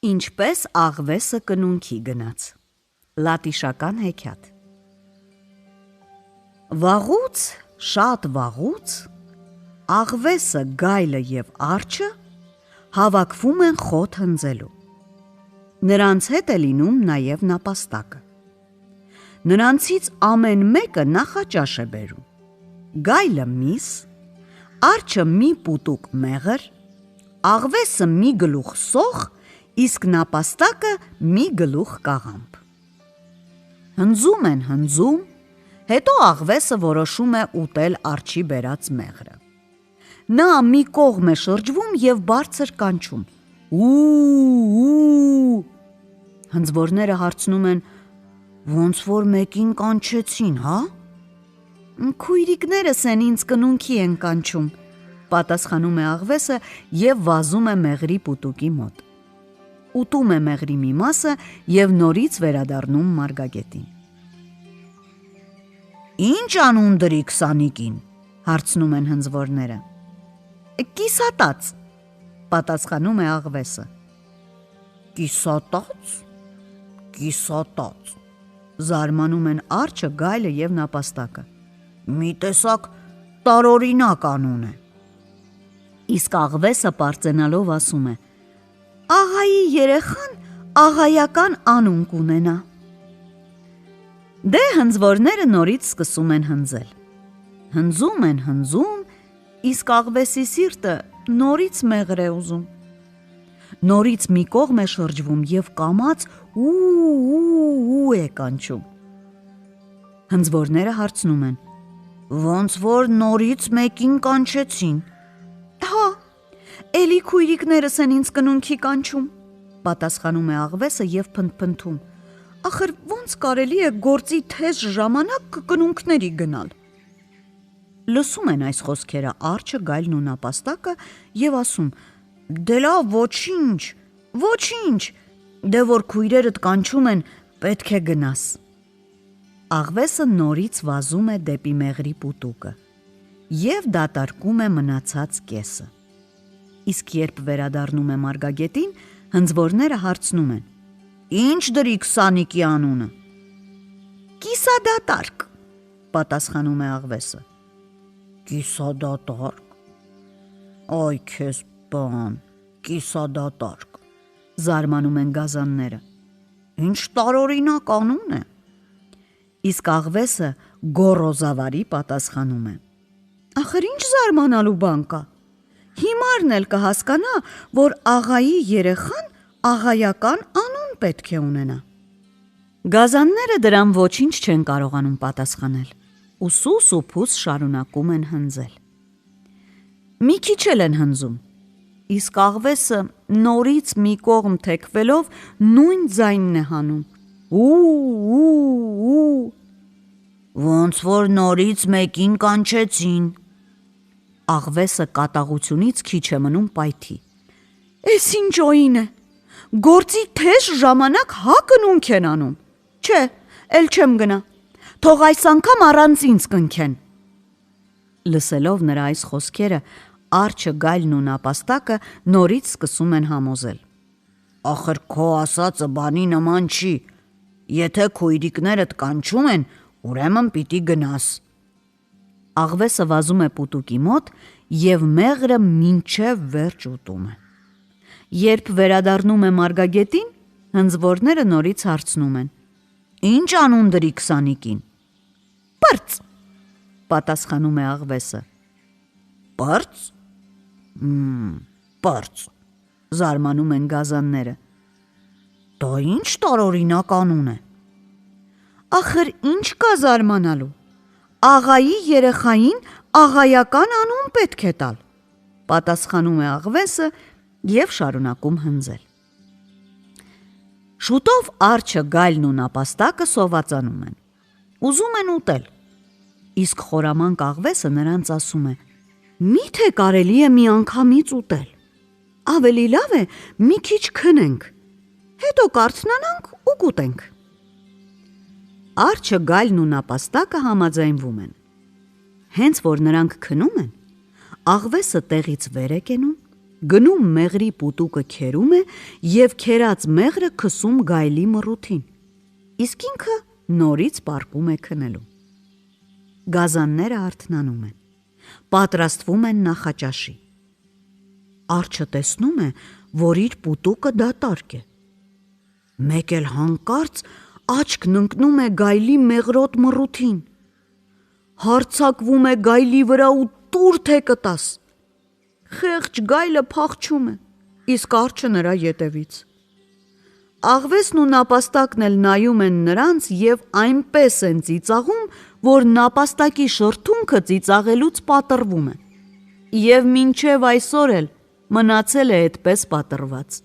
Ինչպես աղվեսը կնունքի գնաց։ Լատիշական հեքիաթ։ Վաղուց, շատ վաղուց, աղվեսը, գայլը և արջը հավաքվում են խոտ հնձելու։ Նրանց հետ է լինում նաև նապաստակը։ Նրանցից ամեն մեկը նախաճաշ է բերում։ Գայլը միս, արջը մի պուտուկ մեղր, աղվեսը մի գլուխ սոխ, իսկ նապաստակը մի գլուխ կաղամբ։ Հնձում են հնձում, հետո աղվեսը որոշում է ուտել արջի բերած մեղրը։ Նա մի կողմ է շրջվում և բարձր կանչում. «Ու»։ Հնձվորները հարցնում են. «Ոնց որ մեկին կանչեցին, հա»։ «Քույրիկներս են ինձ կնունքի են կանչում», պատասխանում է աղվեսը և վազում է մեղրի պուտուկի մոտ։ Ուտում է մեղրի մի մասը և նորից վերադառնում մարգագետին։ «Ինչ անուն դրի քսանիկին», հարցնում են հնձվորները։ «Կիսատած», պատասխանում է աղվեսը։ «Կիսատած, կիսատած», զարմանում են արջը, գայլը և նապաստակը։ «Մի տեսակ տարօրինակ անուն է»։ Իսկ աղվեսը պարծենալով ասում է. «Աղայի երեխան աղայական անուն կունենա»։ Դե հնձվորները նորից սկսում են հնձել։ Հնձում են հնձում, իսկ աղվեսի սիրտը նորից մեղր է ուզում։ Նորից մի կողմ է շրջվում և կամաց ու է կանչում։ Հնձվորները հարցնում են. «Ոնց որ նորից մեկին կանչեցին»։ «Հա, էլի քույրիկներս են ինձ կնունքի կանչում», պատասխանում է աղվեսը և փնթփնթում. «Ախր ոնց կարելի է գործի թեժ ժամանակ կնունքների գնալ»։ Լսում են այս խոսքերը արջը, գայլն ու նապաստակը և ասում. «Դե լավ, ոչինչ, ոչինչ, դե որ քույրերդ կանչում են, պետք է գնաս»։ Աղվեսը նորից վազում է դեպի մեղրի պուտուկը և դատարկում է մնացած կեսը։ Իսկ երբ վերադառնում է մարգագետին, հնձվորները հարցնում են. «Ինչ դրի քսանիկի անունը»։ «Կիսադատարկ», պատասխանում է աղվեսը։ «Կիսադատարկ, այ քեզ բան, կիսադատարկ», զարմանում են գազանները։ «Ինչ տարօրինակ անուն է»։ Իսկ աղվեսը գոռոզավարի պատասխանում է. «Ախր ինչ զարմանալու բան կա։ Հիմարն էլ կհասկանա, որ աղայի երեխան աղայական անուն պետք է ունենա»։ Գազանները դրան ոչինչ չեն կարողանում պատասխանել ու սուս ու փուս շարունակում են հնձել։ Մի քիչ էլ են հնձում, իսկ աղվեսը նորից մի կողմ թեքվելով նույն ձայնն է հանում. «Ու»։ «Ոնց որ նորից մեկին կանչեցին»։ Աղվեսը կատաղությունից քիչ է մնում պայթի. «Էս ինչ օին է, գործի թեժ ժամանակ հա կնունք են անում։ Չէ, էլ չեմ գնա, թող այս անգամ առանց ինձ կնքեն»։ Լսելով նրա այս խոսքերը, արջը, գայլն ու նապաստակը նորից սկսում են համոզել. «Ախր քո ասածը բանի նման չի, եթե քույրիկներդ կանչում են, ուրեմն պիտի գնաս»։ Աղվեսը վազում է պուտուկի մոտ և մեղրը մինչև վերջ ուտում է։ Երբ վերադառնում է մարգագետին, հնձվորները նորից հարցնում են. «Ինչ անուն դրի քսանիկին»։ «Պրծ», պատասխանում է աղվեսը։ «Պրծ, պրծ», զարմանում են գազանները։ «Դա ինչ տարօրինակ անուն է»։ «Ախր ինչ կա զարմանալու, աղայի երեխային աղայական անուն պետք է տալ», պատասխանում է աղվեսը և շարունակում հնձել։ Շուտով արջը, գայլն ու նապաստակը սովածանում են։ Ուզում են ուտել, իսկ խորամանկ աղվեսը նրանց ասում է. «Միթե կարելի է միանգամից ուտել, ավելի լավ է մի քիչ քնենք, հետո կարթնանանք ու կուտենք»։ Արջը, գայլն ու նապաստակը համաձայնվում են։ Հենց որ նրանք քնում են, աղվեսը տեղից վեր է կենում գնում մեղրի պուտուկը քերում է և քերած մեղրը քսում գայլի մռութին, իսկ ինքը նորից պառկում է քնելու։ Գազանները արթնանում են, պատրաստվում են նախաճաշի։ Արջը տեսնում է, որ իր պուտուկը դատարկ է։ Մեկ էլ հանկարծ աչքն ընկնում է գայլի մեղրոտ մռութին, հարձակվում է գայլի վրա ու տուր թե կտաս։ Խեղճ գայլը փախչում է, իսկ արջը նրա ետևից։ Աղվեսն ու նապաստակն էլ նայում են նրանց և այնպես են ծիծաղում, որ նապաստակի շրթունքը ծիծաղելուց պատռվում է, և մինչև այսօր էլ մնացել է այդպես պատռված։